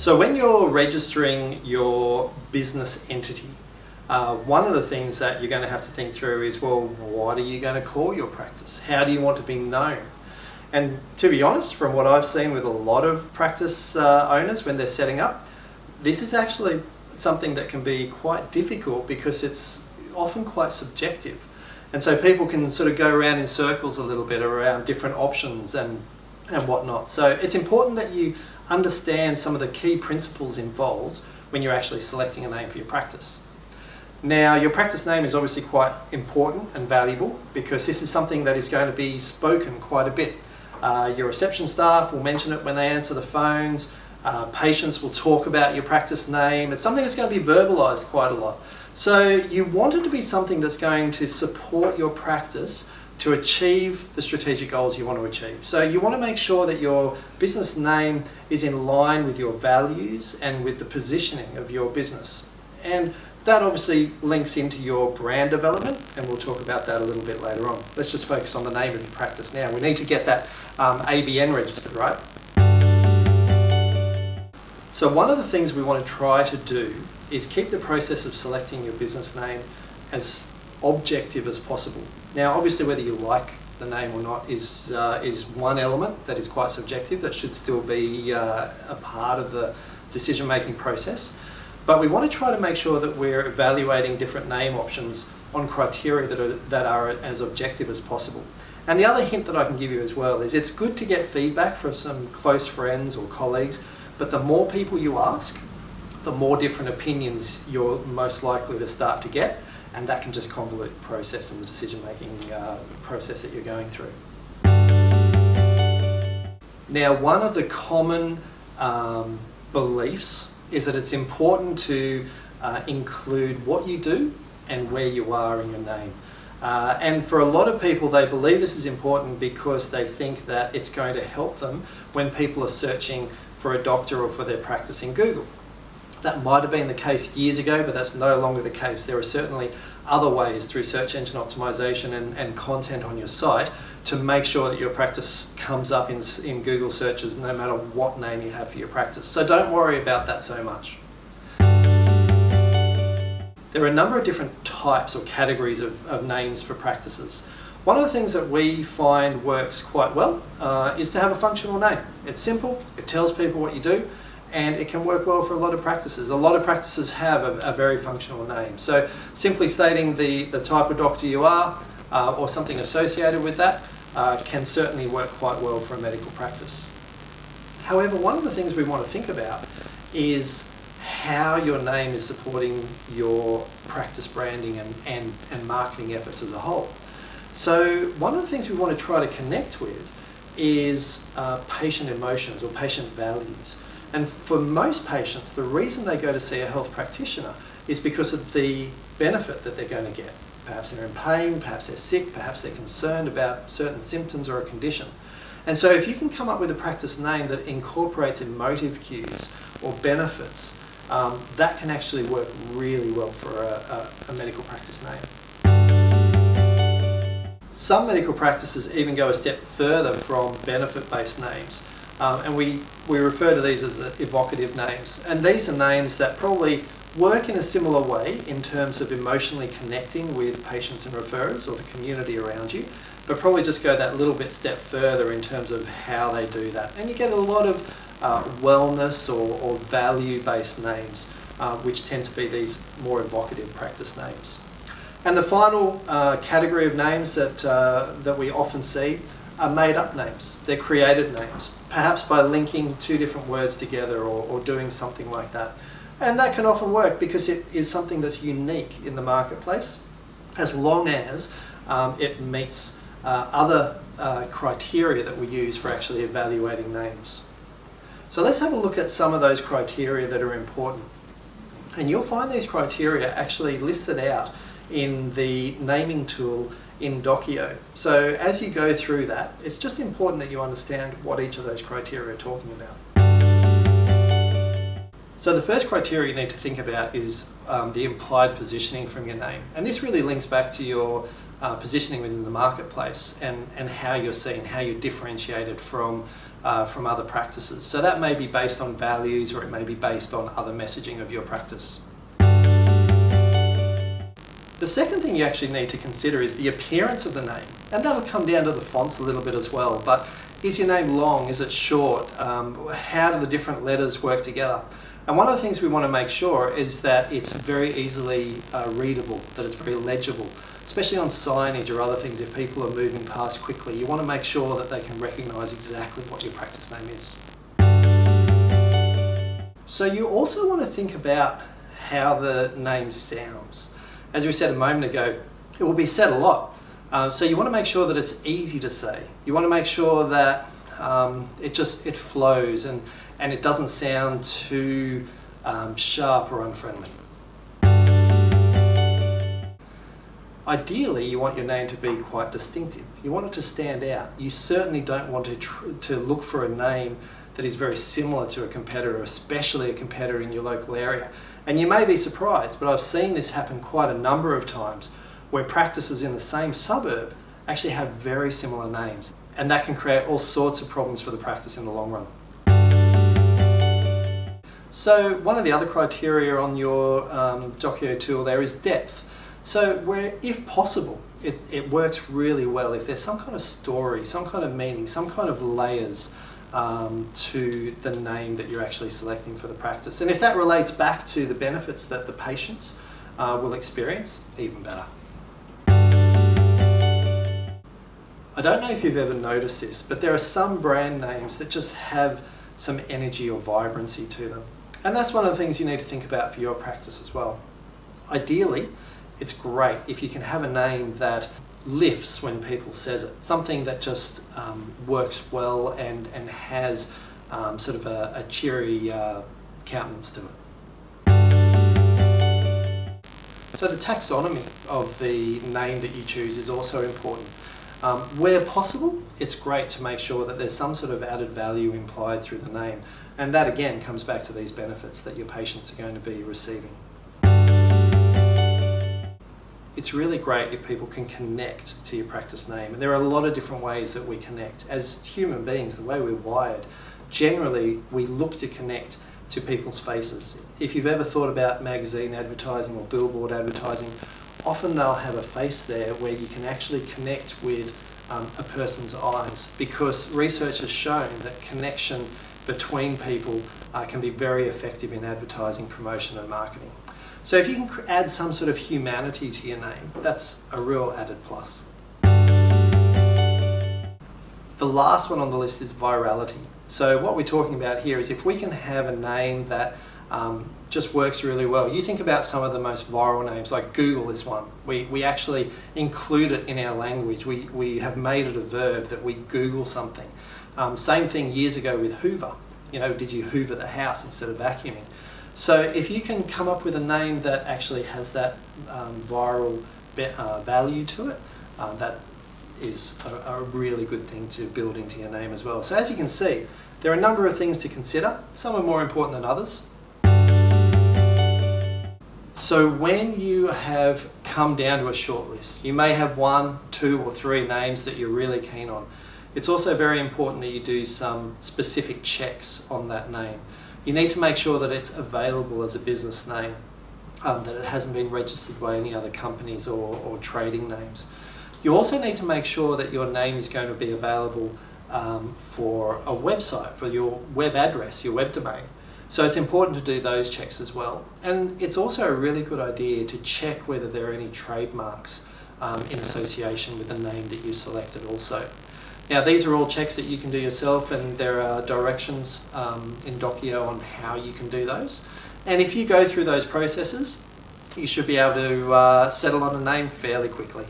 So when you're registering your business entity, one of the things that you're going to have to think through is, well, what are you going to call your practice? How do you want to be known? And to be honest, from what I've seen with a lot of practice owners when they're setting up, this is actually something that can be quite difficult because it's often quite subjective. And so people can sort of go around in circles a little bit around different options and whatnot. So it's important that you understand some of the key principles involved when you're actually selecting a name for your practice. Now, your practice name is obviously quite important and valuable because this is something that is going to be spoken quite a bit. Your reception staff will mention it when they answer the phones. Patients will talk about your practice name. It's something that's going to be verbalised quite a lot. So you want it to be something that's going to support your practice to achieve the strategic goals you want to achieve. So you want to make sure that your business name is in line with your values and with the positioning of your business. And that obviously links into your brand development, and we'll talk about that a little bit later on. Let's just focus on the name of your practice now. We need to get that ABN registered, right? So one of the things we want to try to do is keep the process of selecting your business name as objective as possible. Now, obviously, whether you like the name or not is one element that is quite subjective, that should still be a part of the decision-making process. But we want to try to make sure that we're evaluating different name options on criteria that are as objective as possible. And the other hint that I can give you as well is it's good to get feedback from some close friends or colleagues, but the more people you ask, the more different opinions you're most likely to start to get, and that can just convolute the process and the decision-making process that you're going through. Now, one of the common beliefs is that it's important to include what you do and where you are in your name. And for a lot of people, they believe this is important because they think that it's going to help them when people are searching for a doctor or for their practice in Google. That might have been the case years ago, but that's no longer the case. There are certainly other ways through search engine optimization and content on your site to make sure that your practice comes up in Google searches no matter what name you have for your practice. So don't worry about that so much. There are a number of different types or categories of names for practices. One of the things that we find works quite well is to have a functional name. It's simple, it tells people what you do, and it can work well for a lot of practices. A lot of practices have a very functional name. So simply stating the type of doctor you are or something associated with that can certainly work quite well for a medical practice. However, one of the things we want to think about is how your name is supporting your practice branding and marketing efforts as a whole. So one of the things we want to try to connect with is patient emotions or patient values. And for most patients, the reason they go to see a health practitioner is because of the benefit that they're going to get. Perhaps they're in pain, perhaps they're sick, perhaps they're concerned about certain symptoms or a condition. And so if you can come up with a practice name that incorporates emotive cues or benefits, that can actually work really well for a medical practice name. Some medical practices even go a step further from benefit-based names. And we refer to these as evocative names. And these are names that probably work in a similar way in terms of emotionally connecting with patients and referrers or the community around you, but probably just go that little bit step further in terms of how they do that. And you get a lot of wellness or value-based names, which tend to be these more evocative practice names. And the final category of names that we often see are made-up names. They're created names, perhaps by linking two different words together or doing something like that. And that can often work because it is something that's unique in the marketplace, as long as it meets other criteria that we use for actually evaluating names. So let's have a look at some of those criteria that are important. And you'll find these criteria actually listed out in the naming tool in Docio. So as you go through that, it's just important that you understand what each of those criteria are talking about. So the first criteria you need to think about is the implied positioning from your name. And this really links back to your positioning within the marketplace and how you're seen, how you're differentiated from from other practices. So that may be based on values, or it may be based on other messaging of your practice. The second thing you actually need to consider is the appearance of the name, and that'll come down to the fonts a little bit as well. But is your name long? Is it short? How do the different letters work together? And one of the things we want to make sure is that it's very easily readable, that it's very legible, especially on signage or other things. If people are moving past quickly, you want to make sure that they can recognise exactly what your practice name is. So you also want to think about how the name sounds. As we said a moment ago, it will be said a lot. So you want to make sure that it's easy to say. You want to make sure that it flows and it doesn't sound too sharp or unfriendly. Ideally, you want your name to be quite distinctive. You want it to stand out. You certainly don't want to look for a name that is very similar to a competitor, especially a competitor in your local area. And you may be surprised, but I've seen this happen quite a number of times, where practices in the same suburb actually have very similar names. And that can create all sorts of problems for the practice in the long run. So one of the other criteria on your Docio tool there is depth. So where, if possible, it works really well if there's some kind of story, some kind of meaning, some kind of layers to the name that you're actually selecting for the practice. And if that relates back to the benefits that the patients will experience, even better. I don't know if you've ever noticed this, but there are some brand names that just have some energy or vibrancy to them. And that's one of the things you need to think about for your practice as well. Ideally, it's great if you can have a name that lifts when people says it, something that just works well and has sort of a cheery countenance to it. So the taxonomy of the name that you choose is also important. Where possible, it's great to make sure that there's some sort of added value implied through the name. And that again comes back to these benefits that your patients are going to be receiving. It's really great if people can connect to your practice name. And there are a lot of different ways that we connect. As human beings, the way we're wired, generally we look to connect to people's faces. If you've ever thought about magazine advertising or billboard advertising, often they'll have a face there where you can actually connect with a person's eyes, because research has shown that connection between people can be very effective in advertising, promotion and marketing. So if you can add some sort of humanity to your name, that's a real added plus. The last one on the list is virality. So what we're talking about here is if we can have a name that just works really well. You think about some of the most viral names, like Google is one. We actually include it in our language. We have made it a verb that we Google something. Same thing years ago with Hoover. You know, did you Hoover the house instead of vacuuming? So if you can come up with a name that actually has that viral value to it, that is a really good thing to build into your name as well. So as you can see, there are a number of things to consider. Some are more important than others. So when you have come down to a short list, you may have 1, 2 or 3 names that you're really keen on. It's also very important that you do some specific checks on that name. You need to make sure that it's available as a business name, that it hasn't been registered by any other companies or trading names. You also need to make sure that your name is going to be available for a website, for your web address, your web domain. So it's important to do those checks as well. And it's also a really good idea to check whether there are any trademarks in association with the name that you selected also. Now these are all checks that you can do yourself, and there are directions in Docio on how you can do those. And if you go through those processes, you should be able to settle on a name fairly quickly.